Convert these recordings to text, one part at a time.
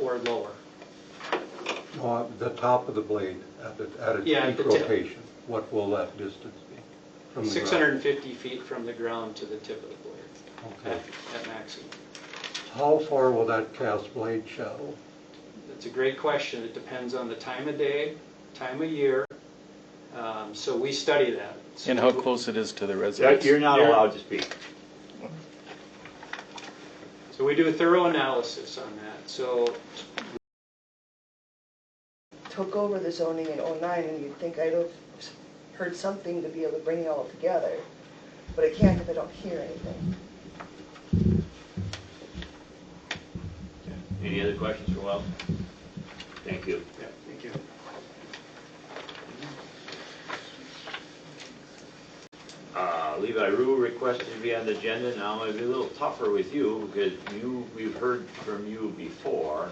or lower. No, the top of the blade at its Yeah, peak at the tip. rotation. What will that distance be? From the ground? 650 feet from the ground to the tip of the blade Okay. at maximum. How far will that cast blade shadow? That's a great question. It depends on the time of day, time of year. So we study that. So And how close it is to the residence. You're not allowed to speak. So we do a thorough analysis on that. So Took over the zoning in '09, and you'd think I'd have heard something to be able to bring it all together, but I can't if I don't hear anything. Any other questions for Wells? Thank you. yeah, thank you. Levi Rue requested to be on the agenda. Now I'm going to be a little tougher with you because we've heard from you before.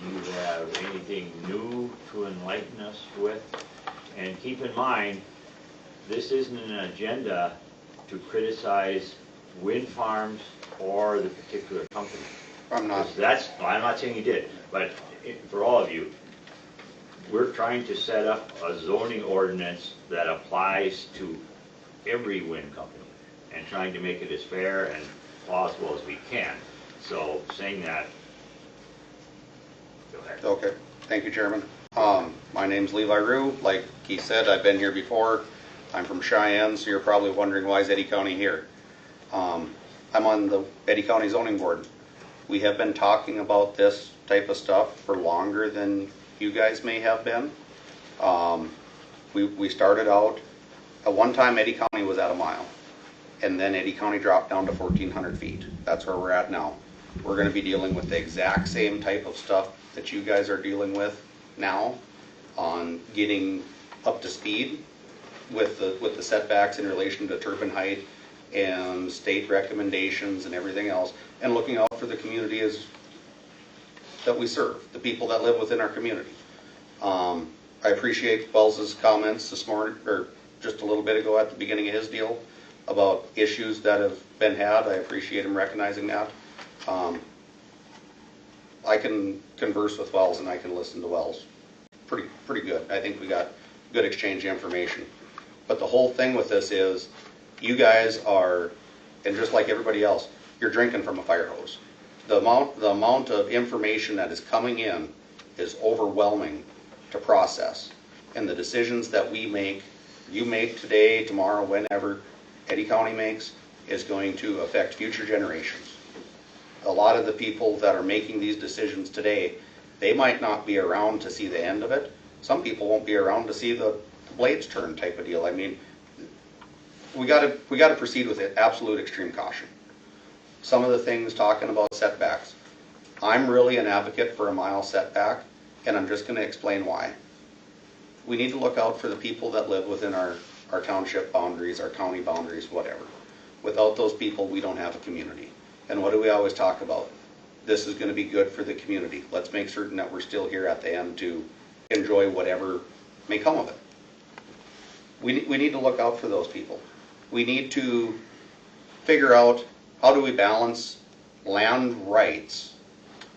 Do you have anything new to enlighten us with? And keep in mind, this isn't an agenda to criticize wind farms or the particular company. I'm not. I'm not saying you did, but for all of you, we're trying to set up a zoning ordinance that applies to every wind company and trying to make it as fair and plausible as we can. So saying that, go ahead. Okay, thank you, Chairman. My name's Levi Rue. Like he said, I've been here before. I'm from Cheyenne, so you're probably wondering why is Eddy County here. I'm on the Eddy County Zoning Board. We have been talking about this type of stuff for longer than you guys may have been. We started out, at one time Eddy County was at a mile, and then Eddy County dropped down to 1,400 feet. That's where we're at now. We're going to be dealing with the exact same type of stuff that you guys are dealing with now on getting up to speed with the setbacks in relation to turbine height and state recommendations and everything else, and looking out for the community that we serve, the people that live within our community. I appreciate Wells's comments this morning, or just a little bit ago at the beginning of his deal, about issues that have been had. I appreciate him recognizing that. I can converse with Wells and I can listen to Wells pretty good. I think we got good exchange of information. But the whole thing with this is you guys are, and just like everybody else, you're drinking from a fire hose. The amount of information that is coming in is overwhelming to process. And the decisions that we make, you make today, tomorrow, whenever, Eddy County makes, is going to affect future generations. A lot of the people that are making these decisions today, they might not be around to see the end of it. Some people won't be around to see the blades turn type of deal. I mean, we got to proceed with it, absolute extreme caution. Some of the things talking about setbacks, I'm really an advocate for a mile setback, and I'm just going to explain why. We need to look out for the people that live within our township boundaries, our county boundaries, whatever. Without those people, we don't have a community. And what do we always talk about? This is going to be good for the community. Let's make certain that we're still here at the end to enjoy whatever may come of it. We need to look out for those people. We need to figure out how do we balance land rights.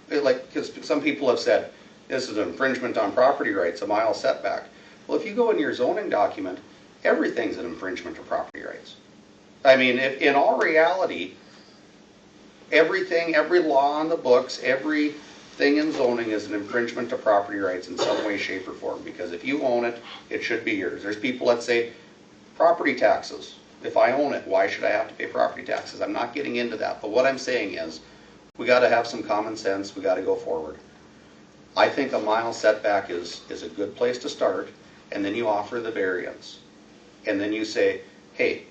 Because some people have said, this is an infringement on property rights, a mile setback. Well, if you go in your zoning document, everything's an infringement of property rights. I mean, in all reality, everything, every law on the books, everything in zoning is an infringement of property rights in some way, shape, or form. Because if you own it, it should be yours. There's people that say, property taxes. If I own it, why should I have to pay property taxes? I'm not getting into that. But what I'm saying is, we got to have some common sense. We got to go forward. I think a mile setback is a good place to start, and then you offer the variance. And then you say, hey,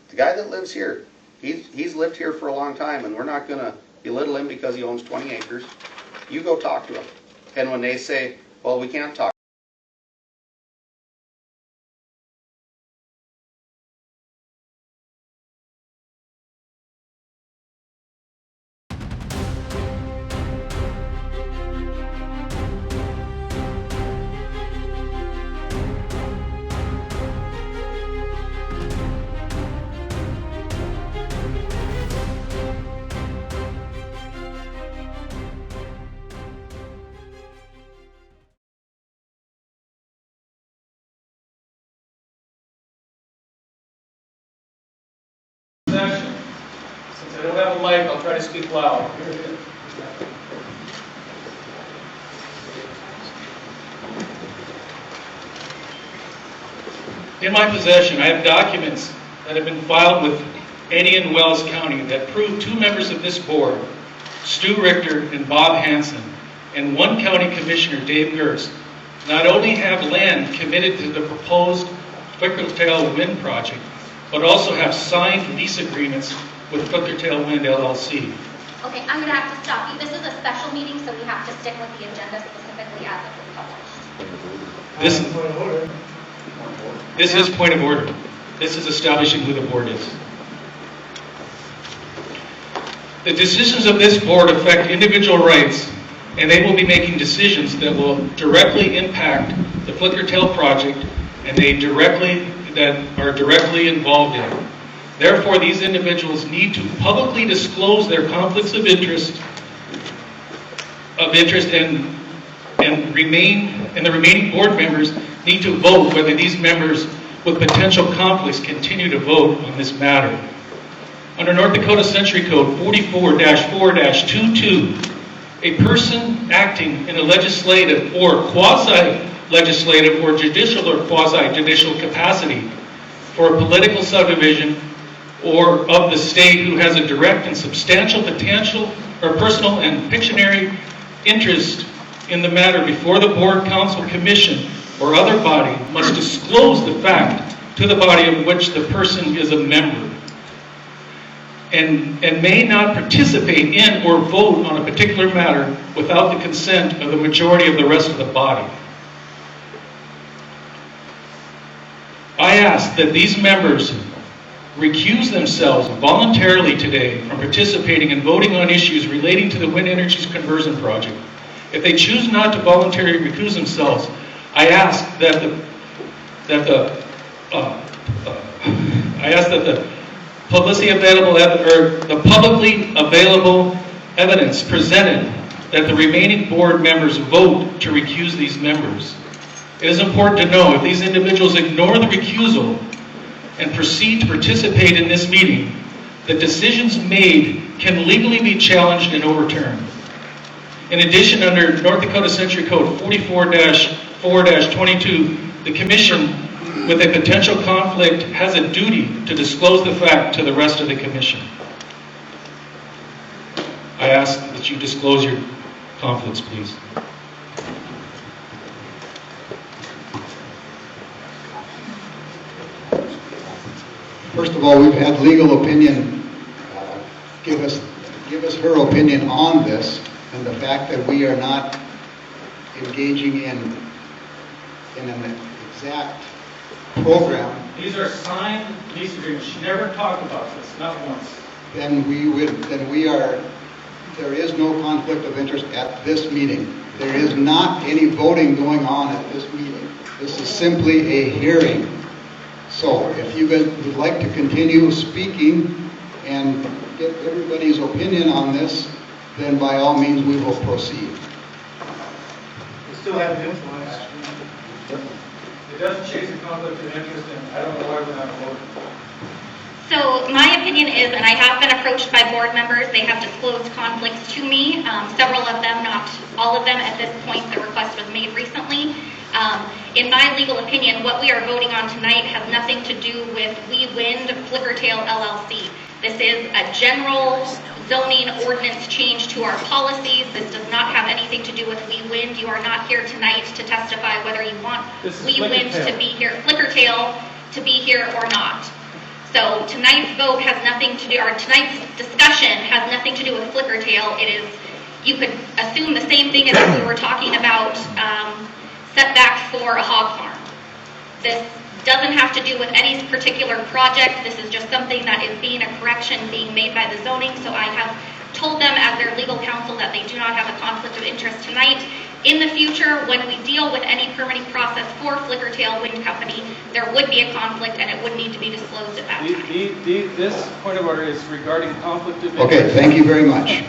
the guy that lives here, he's lived here for a long time, and we're not going to belittle him because he owns 20 acres. You go talk to him. And when they say, well, we can't talk, possession. Since I don't have a mic, I'll try to speak loud. In my possession, I have documents that have been filed with Eddy and Wells County that prove 2 members of this board, Stu Richter and Bob Hansen, and 1 county commissioner, Dave Gerst, not only have land committed to the proposed Flickertail Wind project, but also have signed lease agreements with Flickertail Wind LLC. Okay, I'm going to have to stop you. This is a special meeting, so we have to stick with the agenda specifically as it was published. This is point of order. This is establishing who the board is. The decisions of this board affect individual rights, and they will be making decisions that will directly impact the Flickertail project, and that are directly involved in it. Therefore, these individuals need to publicly disclose their conflicts of interest, and the remaining board members need to vote whether these members with potential conflicts continue to vote on this matter. Under North Dakota Century Code 44-4-22, a person acting in a legislative or quasi-legislative or judicial or quasi-judicial capacity for a political subdivision or of the state who has a direct and substantial potential or personal and pecuniary interest in the matter before the board, council, commission, or other body must disclose the fact to the body of which the person is a member and may not participate in or vote on a particular matter without the consent of the majority of the rest of the body. I ask that these members recuse themselves voluntarily today from participating and voting on issues relating to the wind energy conversion project. If they choose not to voluntarily recuse themselves, I ask that the publicly available evidence presented that the remaining board members vote to recuse these members. It is important to know if these individuals ignore the recusal and proceed to participate in this meeting, the decisions made can legally be challenged and overturned. In addition, under North Dakota Century Code 44-4-22, the Commission with a potential conflict has a duty to disclose the fact to the rest of the Commission. I ask that you disclose your conflicts, please. First of all, we've had legal opinion give us her opinion on this, and the fact that we are not engaging in an exact program. These are signed lease agreements. She never talked about this, not once. There is no conflict of interest at this meeting. There is not any voting going on at this meeting. This is simply a hearing. So if you guys would like to continue speaking and get everybody's opinion on this, then by all means we will proceed. We still have influence. It doesn't change the conflict of interest, and I don't know why we're not voting. So my opinion is, and I have been approached by board members, they have disclosed conflicts to me, several of them, not all of them at this point. The request was made recently. In my legal opinion, what we are voting on tonight has nothing to do with We Wind Flickertail LLC. This is a general zoning ordinance change to our policies. This does not have anything to do with We Wind. You are not here tonight to testify whether you want We Wind to be here, Flickertail to be here or not. So tonight's vote has nothing to do, or tonight's discussion has nothing to do with Flickertail. It is, you could assume the same thing as if we were talking about setbacks for a hog farm. This doesn't have to do with any particular project. This is just something that is being a correction being made by the zoning. So I have told them as their legal counsel that they do not have a conflict of interest tonight. In the future, when we deal with any permitting process for Flickertail Wind Company, there would be a conflict and it would need to be disclosed at that time. This point of order is regarding conflict of interest. Okay, thank you very much.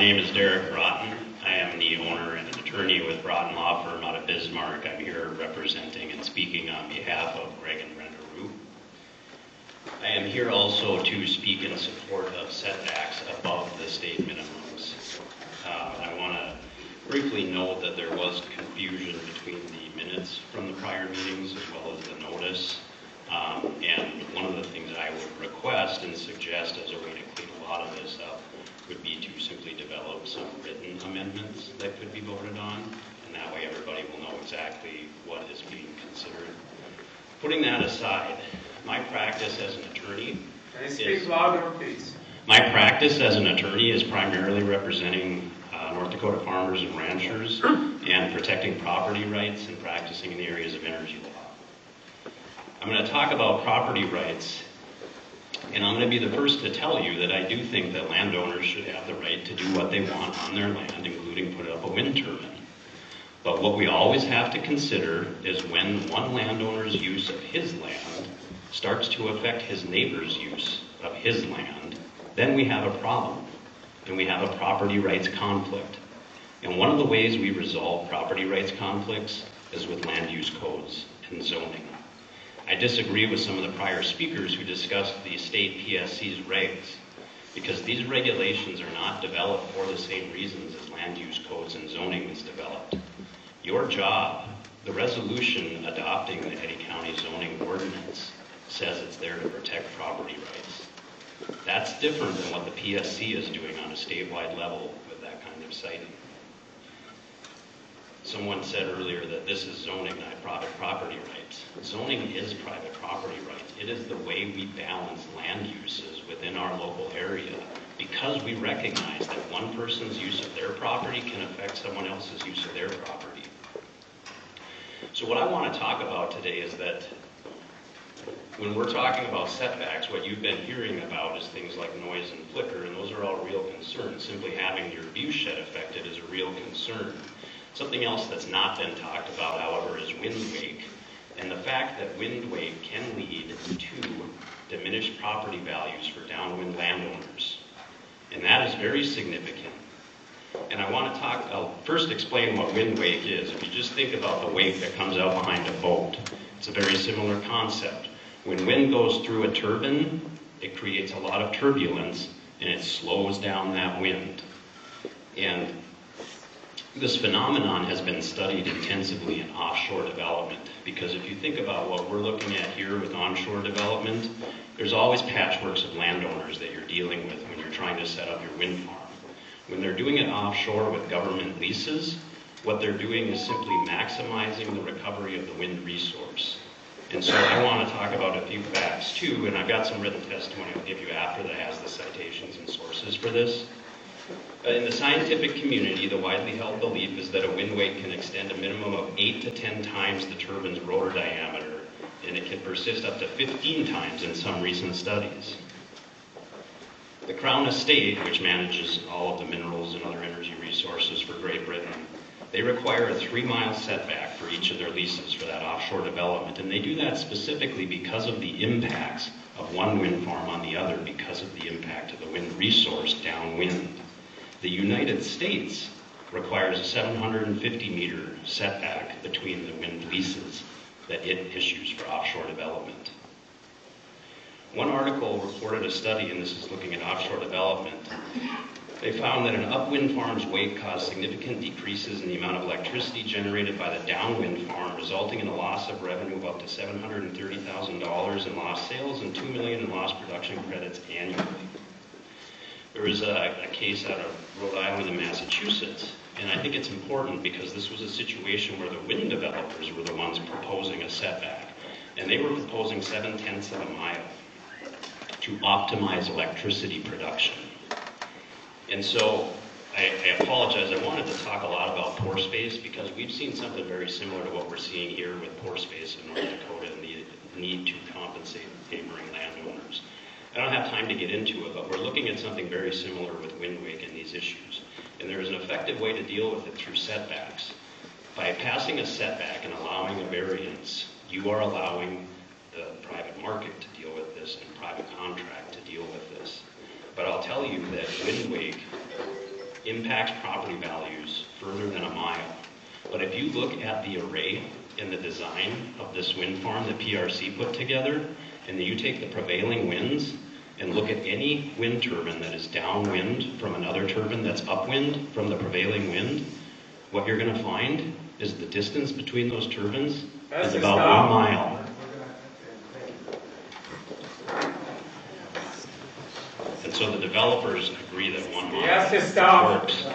name is Derek Broughton. I am the owner and an attorney with Broughton Law Firm out of Bismarck. I'm here representing and speaking on behalf of Greg and Brenda Rue. I am here also to speak in support of setbacks above the state minimums. I want to briefly note that there was confusion between the minutes from the prior meetings as well as the notice. And one of the things I would request and suggest as a way to clean a lot of this up would be to simply develop some written amendments that could be voted on, and that way everybody will know exactly what is being considered. Putting that aside, my practice as an attorney is primarily representing North Dakota farmers and ranchers and protecting property rights and practicing in the areas of energy law. I'm going to talk about property rights, and I'm going to be the first to tell you that I do think that landowners should have the right to do what they want on their land, including put up a wind turbine. But what we always have to consider is when one landowner's use of his land starts to affect his neighbor's use of his land, then we have a problem, and we have a property rights conflict. And one of the ways we resolve property rights conflicts is with land use codes and zoning. I disagree with some of the prior speakers who discussed the state PSC's regs, because these regulations are not developed for the same reasons as land use codes and zoning is developed. Your job, the resolution adopting the Eddy County zoning ordinance, says it's there to protect property rights. That's different than what the PSC is doing on a statewide level with that kind of citing. Someone said earlier that this is zoning, not private property rights. Zoning is private property rights. It is the way we balance land uses within our local area, because we recognize that one person's use of their property can affect someone else's use of their property. So what I want to talk about today is that when we're talking about setbacks, what you've been hearing about is things like noise and flicker, and those are all real concerns. Simply having your view shed affected is a real concern. Something else that's not been talked about, however, is wind wake, and the fact that wind wake can lead to diminished property values for downwind landowners. And that is very significant. And I'll first explain what wind wake is. If you just think about the wake that comes out behind a boat, it's a very similar concept. When wind goes through a turbine, it creates a lot of turbulence and it slows down that wind. And this phenomenon has been studied intensively in offshore development, because if you think about what we're looking at here with onshore development, there's always patchworks of landowners that you're dealing with when you're trying to set up your wind farm. When they're doing it offshore with government leases, what they're doing is simply maximizing the recovery of the wind resource. And so I want to talk about a few facts too, and I've got some written testimony I'll give you after that has the citations and sources for this. In the scientific community, the widely held belief is that a wind wake can extend a minimum of 8 to 10 times the turbine's rotor diameter, and it can persist up to 15 times in some recent studies. The Crown Estate, which manages all of the minerals and other energy resources for Great Britain, they require a 3-mile setback for each of their leases for that offshore development, and they do that specifically because of the impacts of one wind farm on the other, because of the impact of the wind resource downwind. The United States requires a 750-meter setback between the wind leases that it issues for offshore development. One article reported a study, and this is looking at offshore development. They found that an upwind farm's wake caused significant decreases in the amount of electricity generated by the downwind farm, resulting in a loss of revenue of up to $730,000 in lost sales and $2 million in lost production credits annually. There was a case out of Rhode Island and Massachusetts, and I think it's important because this was a situation where the wind developers were the ones proposing a setback, and they were proposing 0.7 of a mile to optimize electricity production. And so I apologize, I wanted to talk a lot about pore space because we've seen something very similar to what we're seeing here with pore space in North Dakota and the need to compensate neighboring landowners. I don't have time to get into it, but we're looking at something very similar with wind wake and these issues. And there is an effective way to deal with it through setbacks. By passing a setback and allowing a variance, you are allowing the private market to deal with this and private contract to deal with this. But I'll tell you that wind wake impacts property values further than a mile. But if you look at the array in the design of this wind farm that PRC put together, and then you take the prevailing winds and look at any wind turbine that is downwind from another turbine that's upwind from the prevailing wind, what you're going to find is the distance between those turbines is about 1 mile. And so the developers agree that 1 mile works.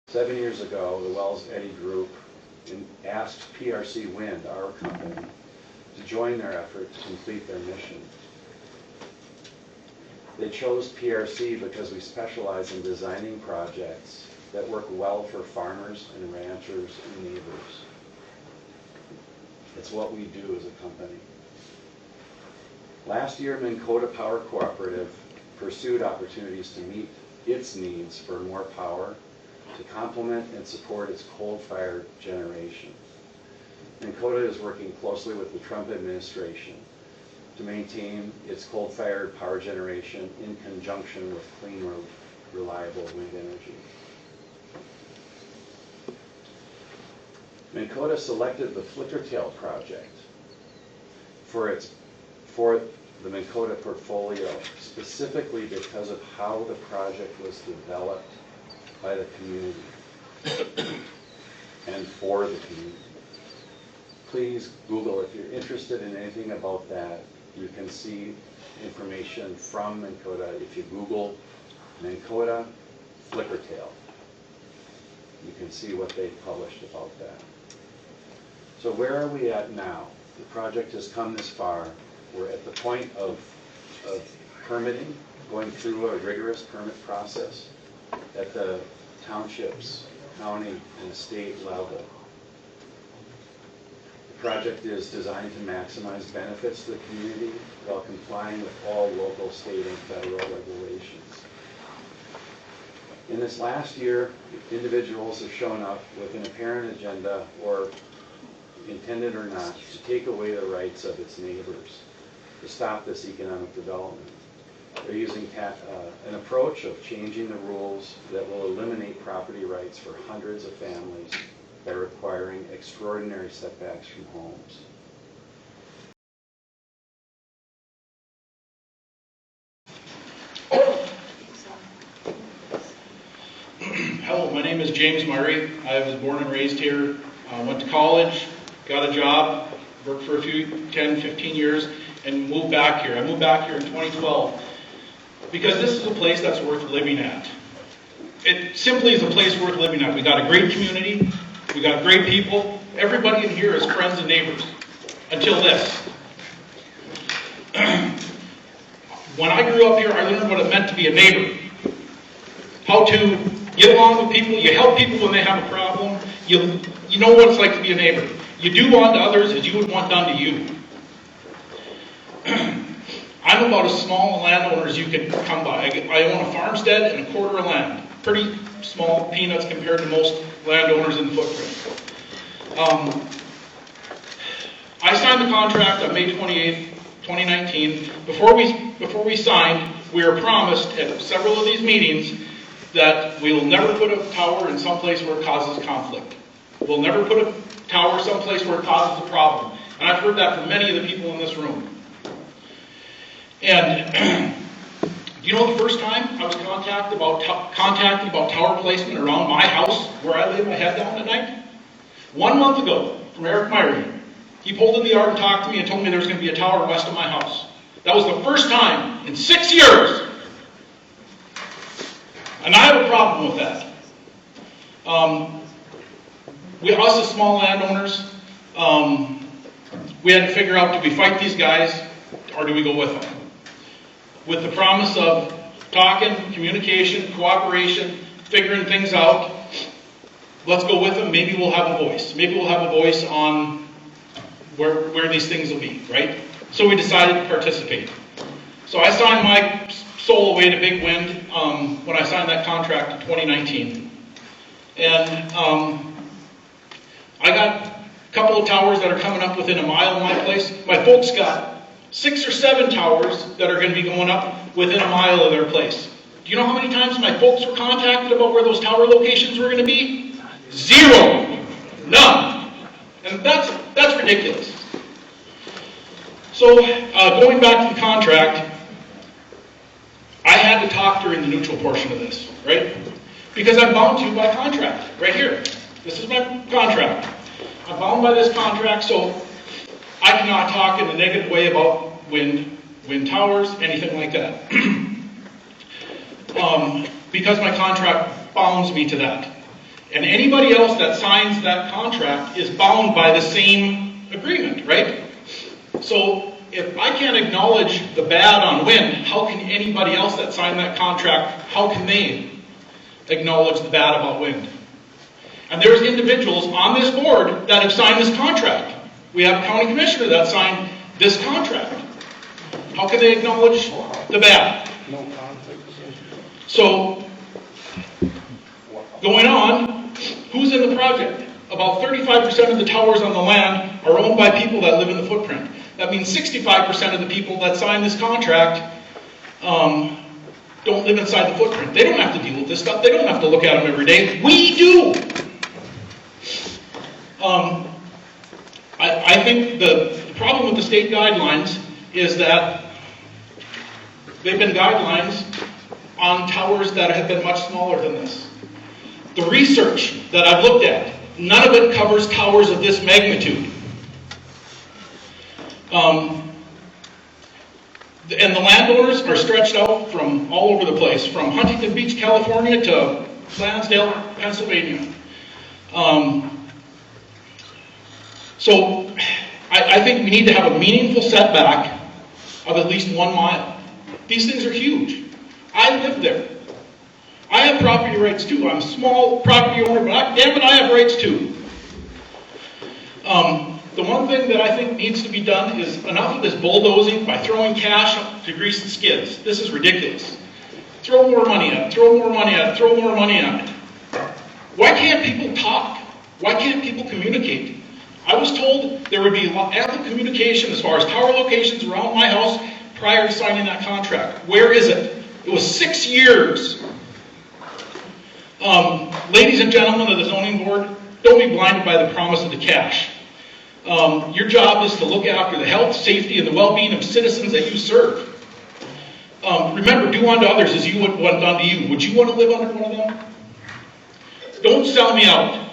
Seven years ago, the Wells Eddy Group asked PRC Wind, our company, to join their effort to complete their mission. They chose PRC because we specialize in designing projects that work well for farmers and ranchers and neighbors. It's what we do as a company. Last year, Dakota Power Cooperative pursued opportunities to meet its needs for more power to complement and support its coal-fired generation. Dakota is working closely with the Trump administration to maintain its coal-fired power generation in conjunction with clean, reliable wind energy. Dakota selected the Flickertail project for the Dakota portfolio, specifically because of how the project was developed by the community and for the community. Please Google if you're interested in anything about that. You can see information from Dakota if you Google Dakota Flickertail. You can see what they've published about that. So where are we at now? The project has come this far. We're at the point of permitting, going through a rigorous permit process at the townships, county, and state level. The project is designed to maximize benefits to the community while complying with all local, state, and federal regulations. In this last year, individuals have shown up with an apparent agenda, or intended or not, to take away the rights of its neighbors, to stop this economic development. They're using an approach of changing the rules that will eliminate property rights for hundreds of families by requiring extraordinary setbacks from homes. Hello, my name is James Murray. I was born and raised here. Went to college, got a job, worked for a few 10, 15 years, and moved back here. I moved back here in 2012 because this is a place that's worth living at. It simply is a place worth living at. We got a great community, we got great people. Everybody in here is friends and neighbors. Until this. When I grew up here, I learned what it meant to be a neighbor. How to get along with people. You help people when they have a problem. You know what it's like to be a neighbor. You do unto others as you would want done to you. I'm about as small a landowner as you could come by. I own a farmstead and a quarter of land. Pretty small peanuts compared to most landowners in the footprint. I signed the contract on May 28th, 2019. Before we signed, we were promised at several of these meetings that we will never put a tower in some place where it causes conflict. We'll never put a tower someplace where it causes a problem. And I've heard that from many of the people in this room. And Do you know the first time I was contacted about tower placement around my house where I lay my head down at night? 1 month ago, from Eric Myrie. He pulled in the yard and talked to me and told me there was going to be a tower west of my house. That was the first time in 6 years. And I have a problem with that. Us as small landowners, we had to figure out, do we fight these guys or do we go with them? With the promise of talking, communication, cooperation, figuring things out, let's go with them. Maybe we'll have a voice. Maybe we'll have a voice on where these things will be, right? So we decided to participate. So I signed my soul away to Big Wind when I signed that contract in 2019. And I got a couple of towers that are coming up within a mile of my place. My folks got 6 or 7 towers that are going to be going up within a mile of their place. Do you know how many times my folks were contacted about where those tower locations were going to be? 0. None. And that's ridiculous. So, going back to the contract, I had to talk during the neutral portion of this, right? Because I'm bound to by contract, right here. This is my contract. I'm bound by this contract, so I cannot talk in a negative way about wind towers, anything like that. Because my contract bounds me to that. And anybody else that signs that contract is bound by the same agreement, right? So if I can't acknowledge the bad on wind, how can anybody else that signed that contract, how can they acknowledge the bad about wind? And there's individuals on this board that have signed this contract. We have a county commissioner that signed this contract. How can they acknowledge the bad? So, going on, who's in the project? About 35% of the towers on the land are owned by people that live in the footprint. That means 65% of the people that sign this contract don't live inside the footprint. They don't have to deal with this stuff. They don't have to look at them every day. We do. I think the problem with the state guidelines is that they've been guidelines on towers that have been much smaller than this. The research that I've looked at, none of it covers towers of this magnitude. And the landowners are stretched out from all over the place, from Huntington Beach, California to Lansdale, Pennsylvania. So I think we need to have a meaningful setback of at least 1 mile. These things are huge. I live there. I have property rights too. I'm a small property owner, but damn it, I have rights too. The one thing that I think needs to be done is enough of this bulldozing by throwing cash to grease the skids. This is ridiculous. Throw more money at it, throw more money at it, throw more money at it. Why can't people talk? Why can't people communicate? I was told there would be ample communication as far as tower locations around my house prior to signing that contract. Where is it? It was 6 years. Ladies and gentlemen of the zoning board, don't be blinded by the promise of the cash. Your job is to look after the health, safety, and the well-being of citizens that you serve. Remember, do unto others as you would want done to you. Would you want to live under one of them? Don't sell me out.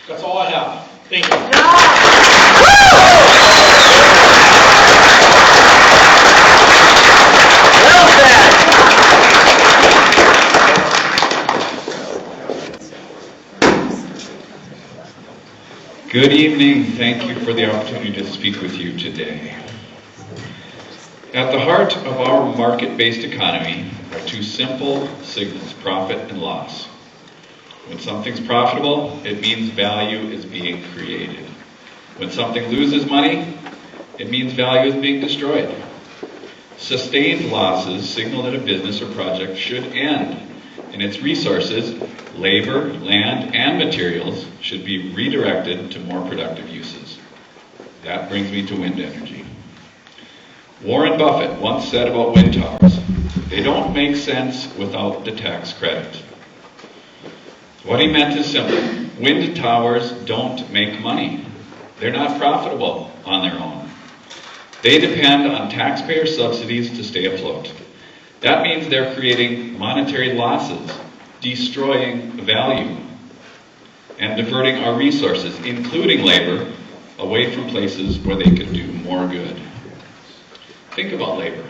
That's all I have. Thank you. Good evening. Thank you for the opportunity to speak with you today. At the heart of our market-based economy are 2 simple signals, profit and loss. When something's profitable, it means value is being created. When something loses money, it means value is being destroyed. Sustained losses signal that a business or project should end, and its resources, labor, land, and materials, should be redirected to more productive uses. That brings me to wind energy. Warren Buffett once said about wind towers, they don't make sense without the tax credit. What he meant is simple. Wind towers don't make money. They're not profitable on their own. They depend on taxpayer subsidies to stay afloat. That means they're creating monetary losses, destroying value, and diverting our resources, including labor, away from places where they could do more good. Think about labor.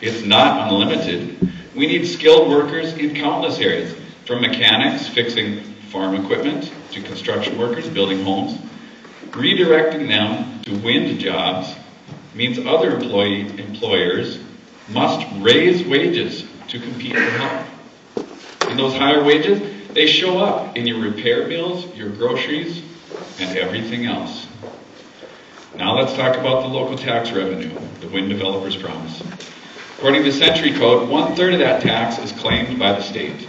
It's not unlimited. We need skilled workers in countless areas, from mechanics fixing farm equipment to construction workers building homes. Redirecting them to wind jobs means other employers must raise wages to compete for help. And those higher wages, they show up in your repair bills, your groceries, and everything else. Now let's talk about the local tax revenue, the wind developers promise. According to Century Code, 1/3 of that tax is claimed by the state.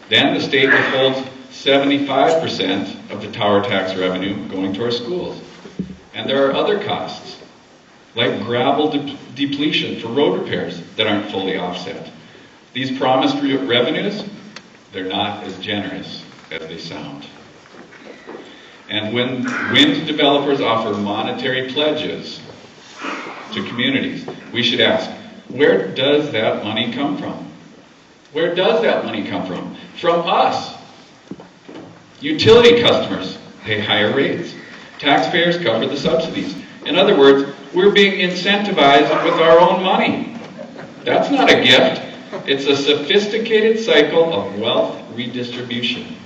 Then the state withholds 75% of the tower tax revenue going to our schools. And there are other costs, like gravel depletion for road repairs that aren't fully offset. These promised revenues, they're not as generous as they sound. And when wind developers offer monetary pledges to communities, we should ask, where does that money come from? Where does that money come from? From us. Utility customers pay higher rates. Taxpayers cover the subsidies. In other words, we're being incentivized with our own money. That's not a gift. It's a sophisticated cycle of wealth redistribution.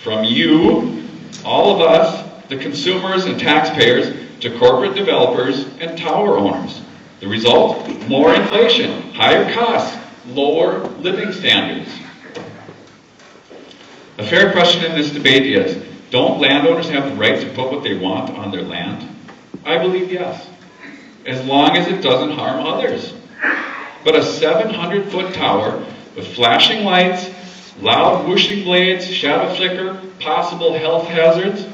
From you, all of us, the consumers and taxpayers, to corporate developers and tower owners. The result? More inflation, higher costs, lower living standards. A fair question in this debate is, don't landowners have the right to put what they want on their land? I believe yes, as long as it doesn't harm others. But a 700-foot tower with flashing lights, loud whooshing blades, shadow flicker, possible health hazards,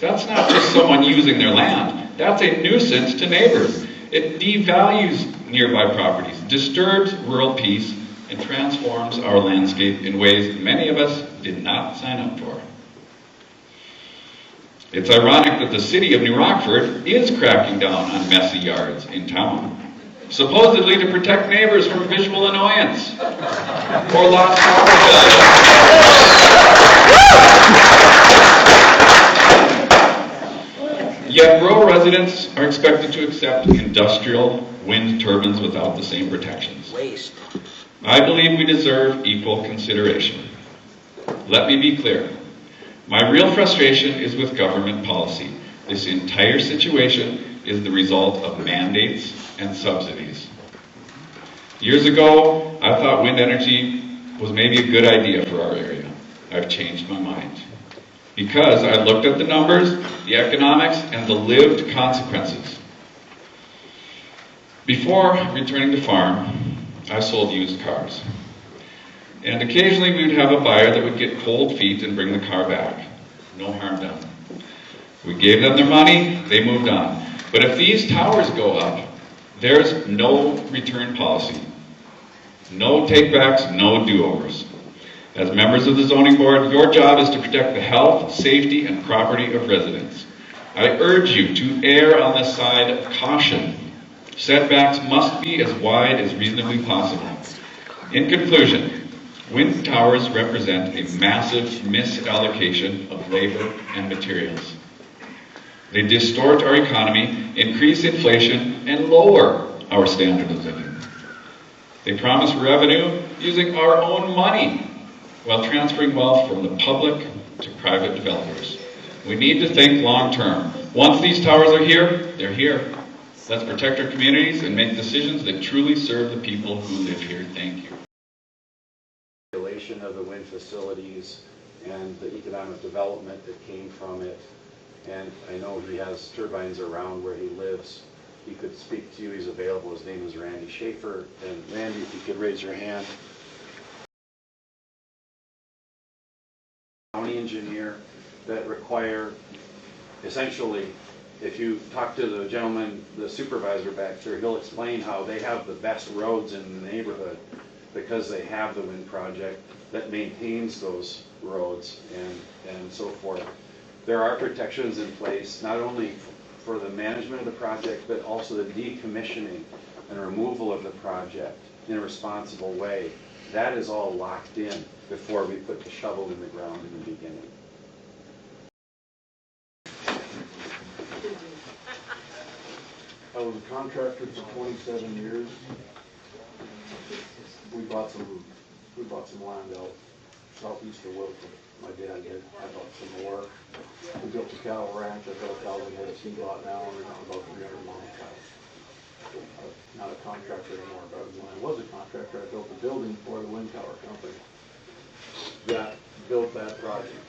that's not just someone using their land. That's a nuisance to neighbors. It devalues nearby properties, disturbs rural peace, and transforms our landscape in ways many of us did not sign up for. It's ironic that the city of New Rockford is cracking down on messy yards in town, supposedly to protect neighbors from visual annoyance or lost Yet rural residents are expected to accept industrial wind turbines without the same protections. Waste. I believe we deserve equal consideration. Let me be clear. My real frustration is with government policy. This entire situation is the result of mandates and subsidies. Years ago, I thought wind energy was maybe a good idea for our area. I've changed my mind. Because I looked at the numbers, the economics, and the lived consequences. Before returning to farm, I sold used cars. And occasionally we would have a buyer that would get cold feet and bring the car back. No harm done. We gave them their money, they moved on. But if these towers go up, there's no return policy. No takebacks, no do-overs. As members of the zoning board, your job is to protect the health, safety, and property of residents. I urge you to err on the side of caution. Setbacks must be as wide as reasonably possible. In conclusion, wind towers represent a massive misallocation of labor and materials. They distort our economy, increase inflation, and lower our standard of living. They promise revenue using our own money while transferring wealth from the public to private developers. We need to think long term. Once these towers are here, they're here. Let's protect our communities and make decisions that truly serve the people who live here. Thank you. Regulation of the wind facilities and the economic development that came from it. And I know he has turbines around where he lives. He could speak to you. He's available. His name is Randy Schaefer. And Randy, if you could raise your hand. County engineer that require, essentially, if you talk to the gentleman, the supervisor back there, he'll explain how they have the best roads in the neighborhood because they have the wind project that maintains those roads and so forth. There are protections in place, not only for the management of the project, but also the decommissioning and removal of the project in a responsible way, that is all locked in before we put the shovel in the ground in the beginning. I was a contractor for 27 years. We bought some land out southeast of Wilton. My dad did. I bought some more. We built a cattle ranch. I've got 1,000 head of feedlot now, and we're on about 300 mile cows. I'm not a contractor anymore, but when I was a contractor, I built a building for the wind tower company that built that project.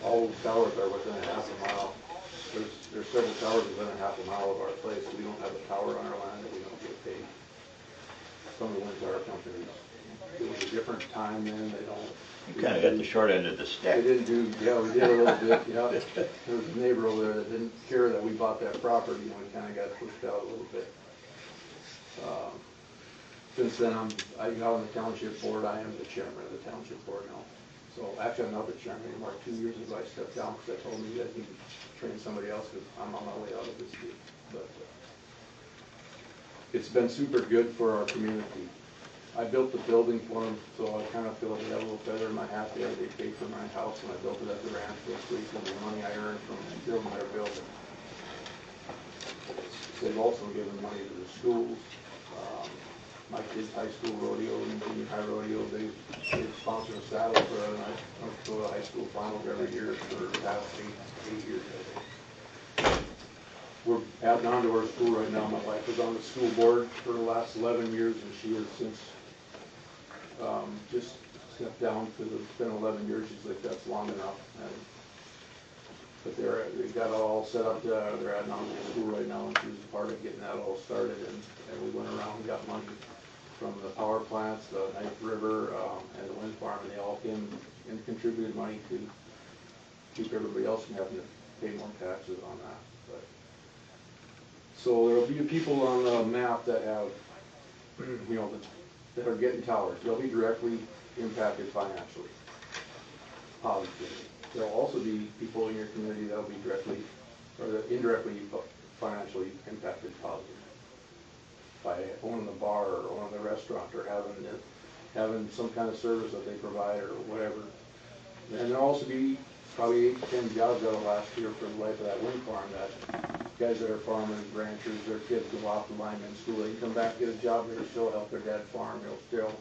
All those towers are within a half a mile. There's several towers within a half a mile of our place. We don't have a tower on our land that we don't get paid from the wind tower companies. It was a different time then. They don't. You kind of got the short end of the They stick. didn't do, yeah, we did a little bit, yeah. There was a neighbor over there that didn't care that we bought that property, and we kind of got pushed out a little bit. Since then, I got on the township board. I am the chairman of the township board now. So actually, I'm not the chairman anymore. 2 years ago, I stepped down because I told me that he could train somebody else because I'm on my way out of this deal. But it's been super good for our community. I built the building for them, so I kind of feel like I got a little feather in my hat there. They paid for my house when I built it at the ranch this week, and the money I earned from building their building. They've also given money to the schools. My kids' high school rodeo and junior high rodeo, they sponsor a saddle for us. I go to high school finals every year for the past eight years, I think. We're adding on to our school right now. My wife was on the school board for the last 11 years, and she has since just stepped down because it's been 11 years. She's like, that's long enough. But they got it all set up. They're adding on to the school right now, and she was a part of getting that all started. And we went around and got money from the power plants, the Knife River, and the wind farm, and they all came and contributed money to keep everybody else from having to pay more taxes on that. But, so there'll be people on the map that have, you know, that are getting towers. They'll be directly impacted financially, positively. There'll also be people in your community that'll be directly or indirectly financially impacted positively by owning a bar or owning a restaurant or having some kind of service that they provide or whatever. And there'll also be probably 8 to 10 jobs out of last year for the life of that wind farm. That guys that are farmers, ranchers, their kids go off to lineman school. They can come back, get a job, they'll still help their dad farm. They'll still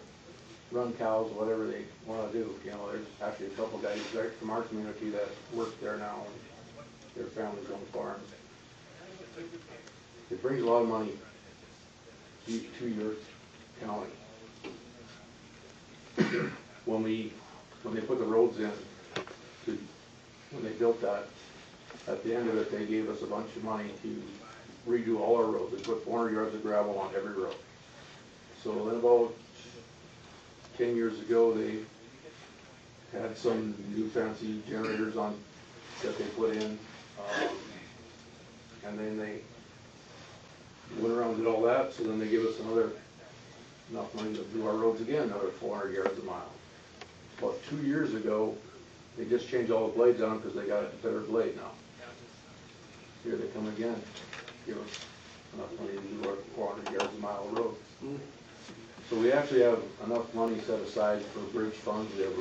run cows, whatever they want to do. You know, there's actually a couple guys right from our community that work there now, and their families own farms. It brings a lot of money to your county. When they put the roads in, when they built that, at the end of it, they gave us a bunch of money to redo all our roads. They put 400 yards of gravel on every road. So then about 10 years ago, they had some new fancy generators on that they put in, and then they went around and did all that. So then they gave us enough money to do our roads again, another 400 yards a mile. About 2 years ago, they just changed all the blades on them because they got a better blade now. Here they come again, give us enough money to do our 400 yards a mile of road. So we actually have enough money set aside for bridge funds. We have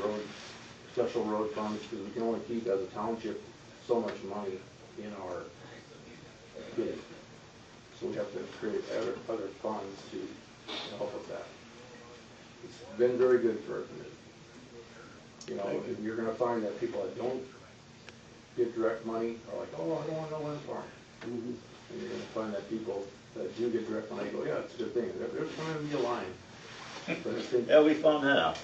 special road funds, because we can only keep as a township so much money in our bid. So we have to create other funds to help with that. It's been very good for our community. You know, you're going to find that people that don't get direct money are like, oh, I don't want no wind farm. And you're going to find that people that do get direct money go, yeah, it's a good thing. There's going to be a line. But I think, Yeah, we found that out.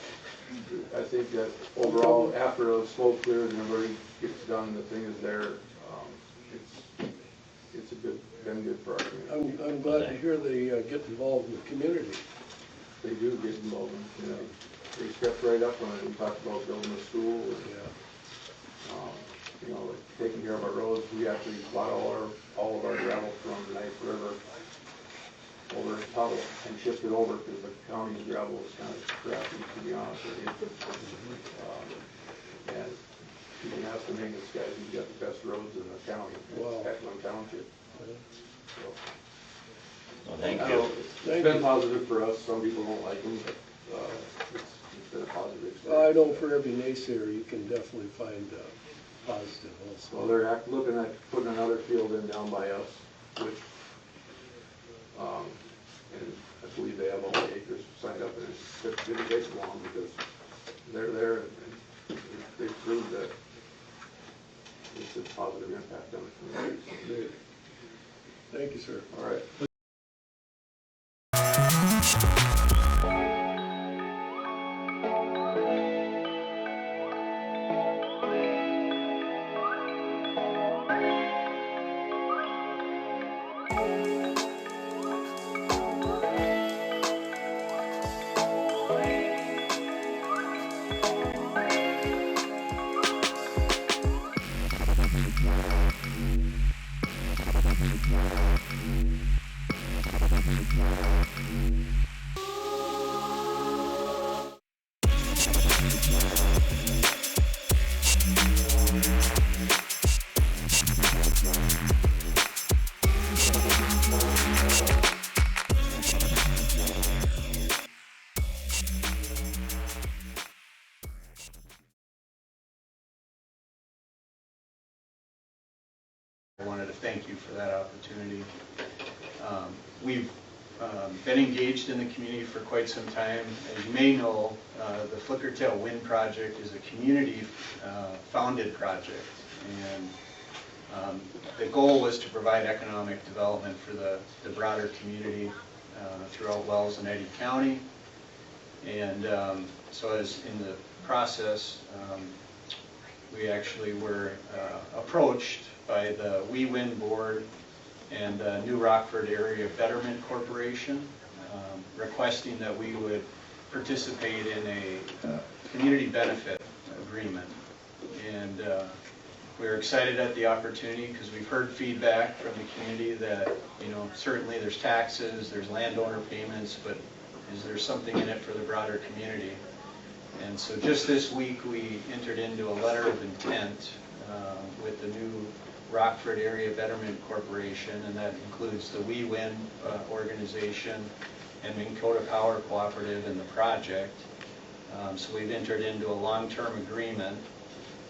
I think that overall, after the smoke clears and everybody gets done, the thing is there. It's been good for our community. I'm glad to hear they get involved in the community. They do get involved in the community. They stepped right up when we talked about building a school. And, you know, like taking care of our roads. We actually bought all of our gravel from the Knife River over to Tuttle and shipped it over because the county's gravel was kind of crappy, to be honest with you. And you can ask the maintenance guys who's got the best roads in the county. Wow. Eklund Township. So Well, thank I you. know it's been positive for us. Some people don't like them, but it's been a positive experience. I know for every naysayer, you can definitely find positive also. Well, they're looking at putting another field in down by us, which, and I believe they have all the acres signed up, and it didn't take long because they're there and they proved that it's a positive impact on the community. Great. Thank you, sir. All right. I wanted to thank you for that opportunity. We've been engaged in the community for quite some time. As you may know, the Flickertail Wind Project is a community-founded project, and the goal was to provide economic development for the broader community throughout Wells and Eddy County. And so as in the process, we actually were approached by the We Win Board and New Rockford Area Betterment Corporation requesting that we would participate in a community benefit agreement. And we're excited at the opportunity because we've heard feedback from the community that, you know, certainly there's taxes, there's landowner payments, but is there something in it for the broader community? And so just this week we entered into a letter of intent with the New Rockford Area Betterment Corporation, and that includes the We Win organization and Dakota Power Cooperative in the project. So we've entered into a long-term agreement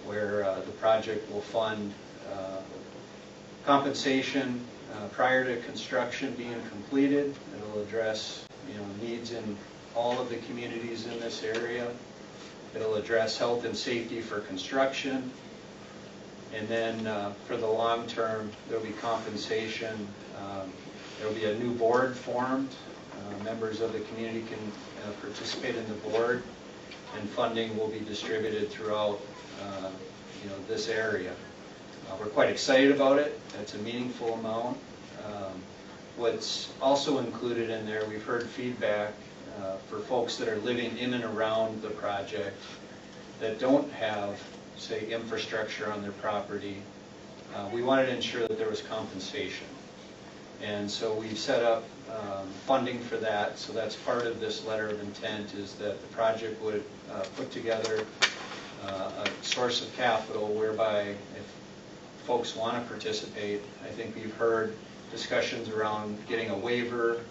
where the project will fund compensation prior to construction being completed. It'll address, you know, needs in all of the communities in this area. It'll address health and safety for construction. And then for the long term, there'll be compensation. There'll be a new board formed. Members of the community can participate in the board, and funding will be distributed throughout you know, this area. We're quite excited about it. It's a meaningful amount. What's also included in there, we've heard feedback for folks that are living in and around the project that don't have, say, infrastructure on their property. We wanted to ensure that there was compensation. And so we've set up funding for that. So that's part of this letter of intent, is that the project would put together a source of capital whereby if folks want to participate, I think we've heard discussions around getting a waiver,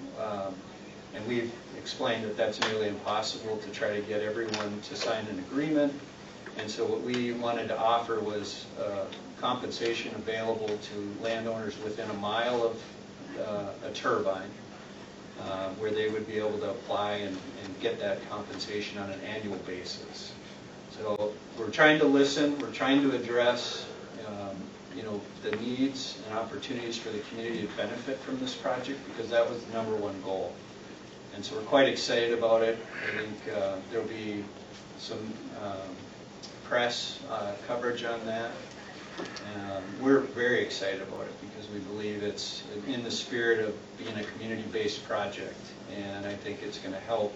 and we've explained that that's nearly impossible to try to get everyone to sign an agreement. And so what we wanted to offer was compensation available to landowners within a mile of a turbine, where they would be able to apply and get that compensation on an annual basis. So we're trying to listen, we're trying to address you know, the needs and opportunities for the community to benefit from this project, because that was the #1 goal. And so we're quite excited about it. I think there'll be some press coverage on that. We're very excited about it because we believe it's in the spirit of being a community-based project, and I think it's going to help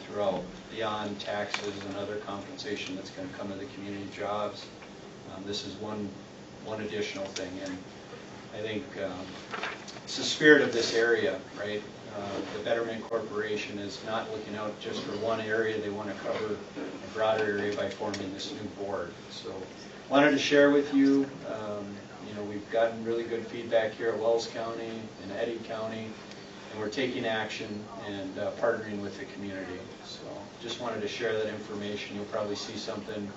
throughout, beyond taxes and other compensation that's going to come to the community jobs. This is one additional thing, and I think it's the spirit of this area, right? The Betterment Corporation is not looking out just for one area. They want to cover a broader area by forming this new board. So wanted to share with you, you know, we've gotten really good feedback here at Wells County and Eddy County, and we're taking action and partnering with the community. So just wanted to share that information. You'll probably see something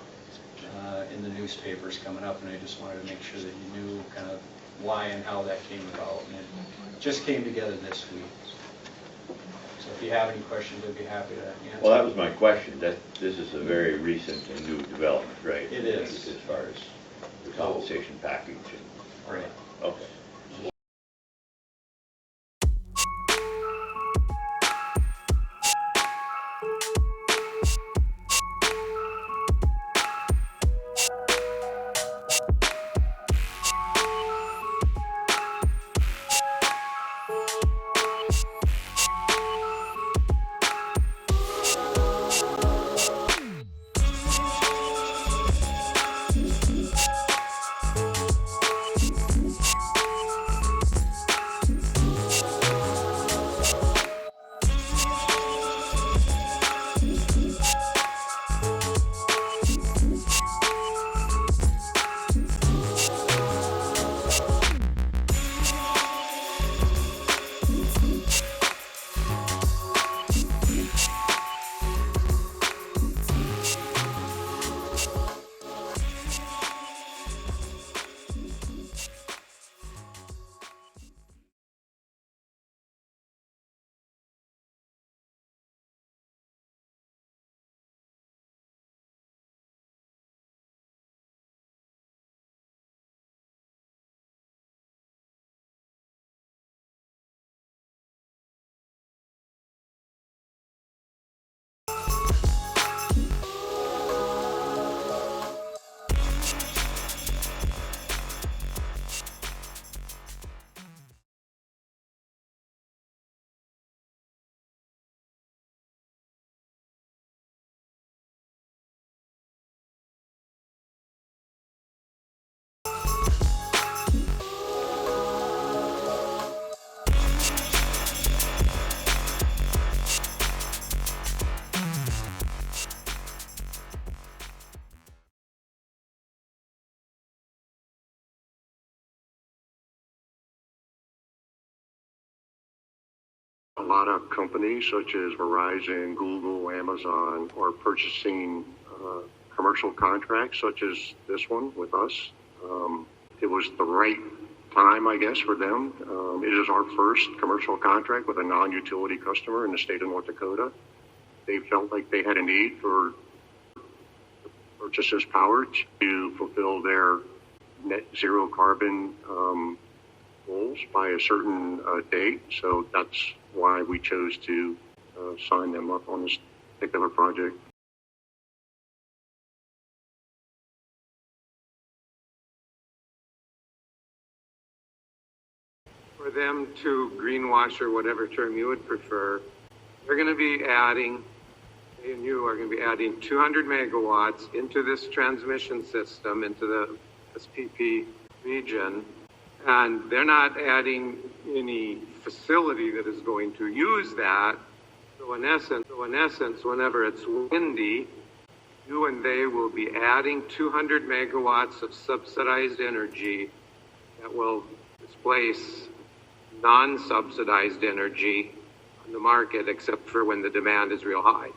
in the newspapers coming up, and I just wanted to make sure that you knew kind of why and how that came about. And it just came together this week. So if you have any questions, I'd be happy to answer. Well, that was my question. This is a very recent and new development, right? It is. As far as the compensation package. Right. Okay. A lot of companies such as Verizon, Google, Amazon are purchasing commercial contracts such as this one with us. It was the right time, I guess, for them. It is our first commercial contract with a non-utility customer in the state of North Dakota. They felt like they had a need for purchase this power to fulfill their net zero carbon goals by a certain date. So that's why we chose to sign them up on this particular project. For them to greenwash, or whatever term you would prefer, they're going to be adding, they and you are going to be adding 200 megawatts into this transmission system, into the SPP region, and they're not adding any facility that is going to use that. So in essence, whenever it's windy, you and they will be adding 200 megawatts of subsidized energy that will displace non-subsidized energy on the market, except for when the demand is real high.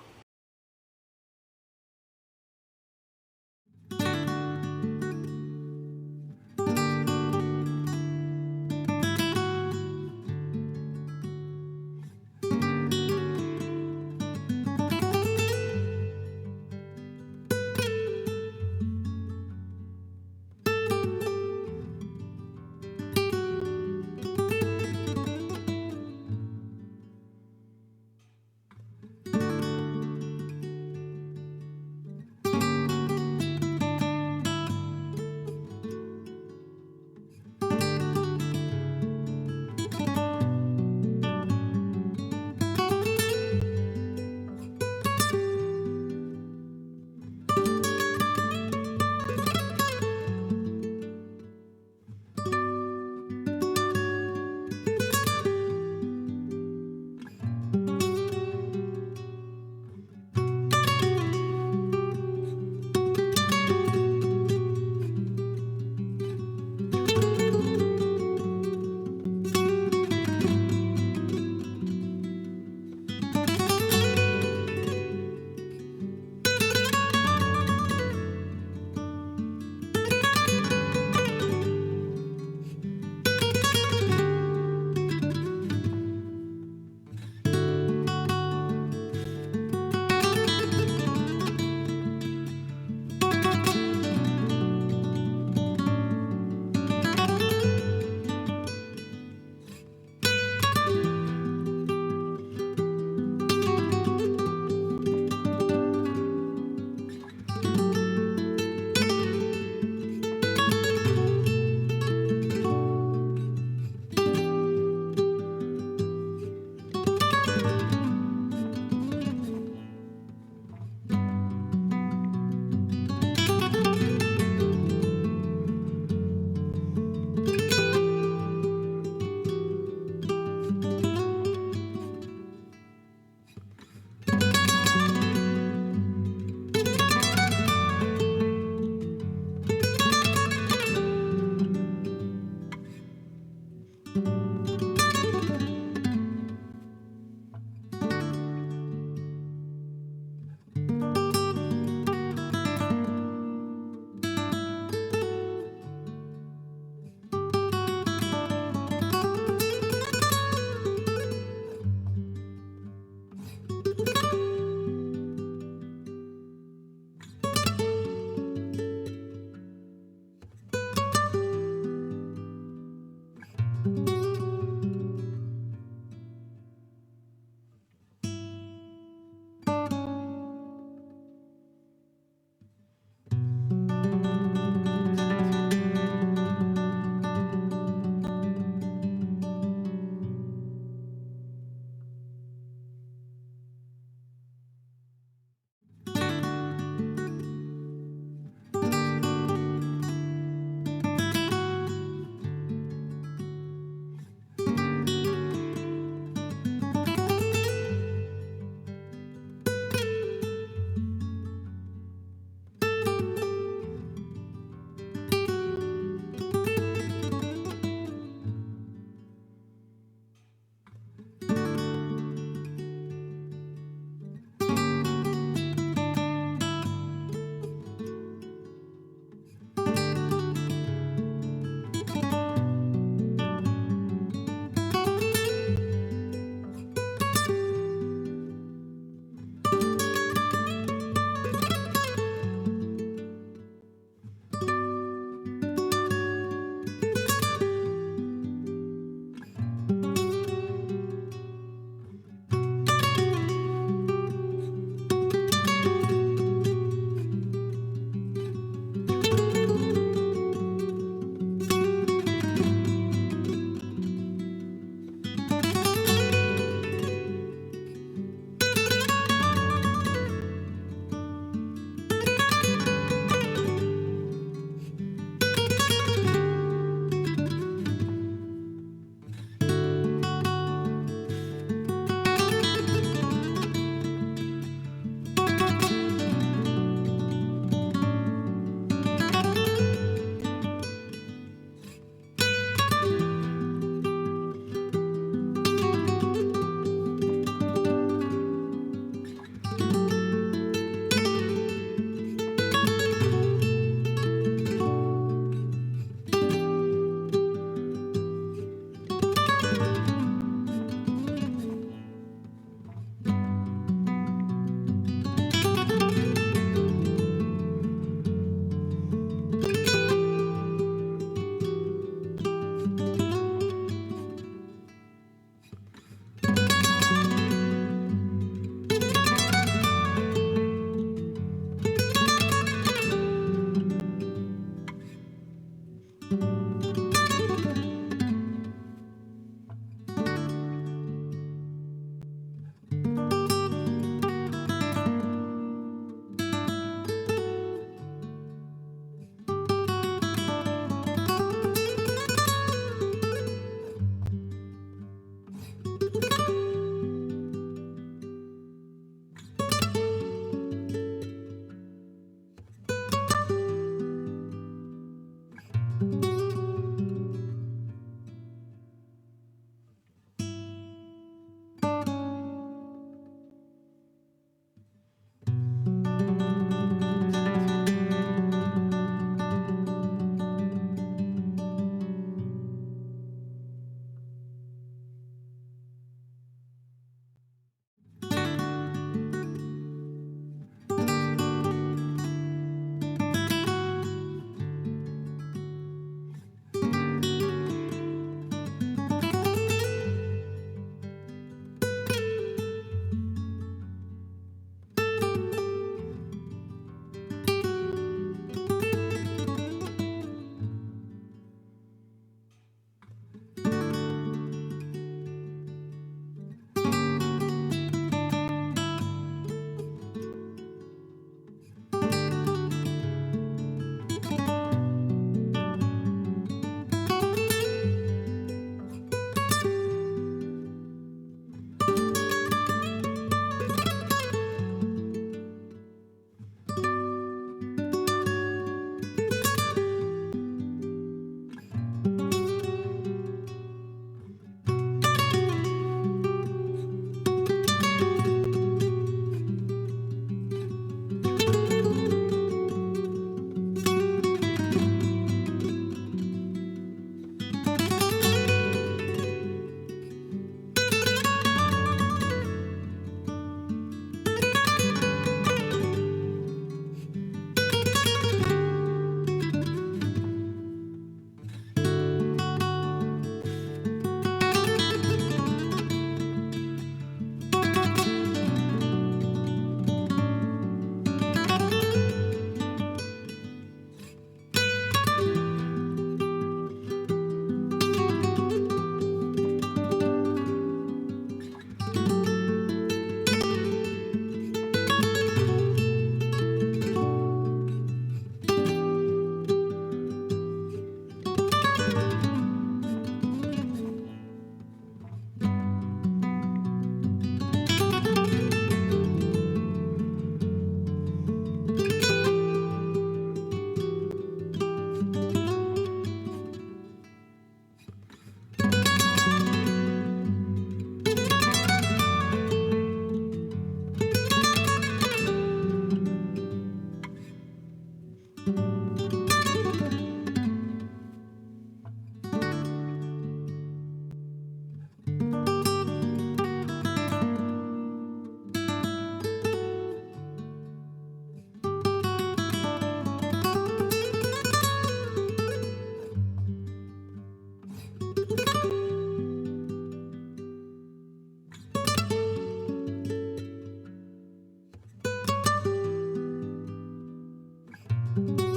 you.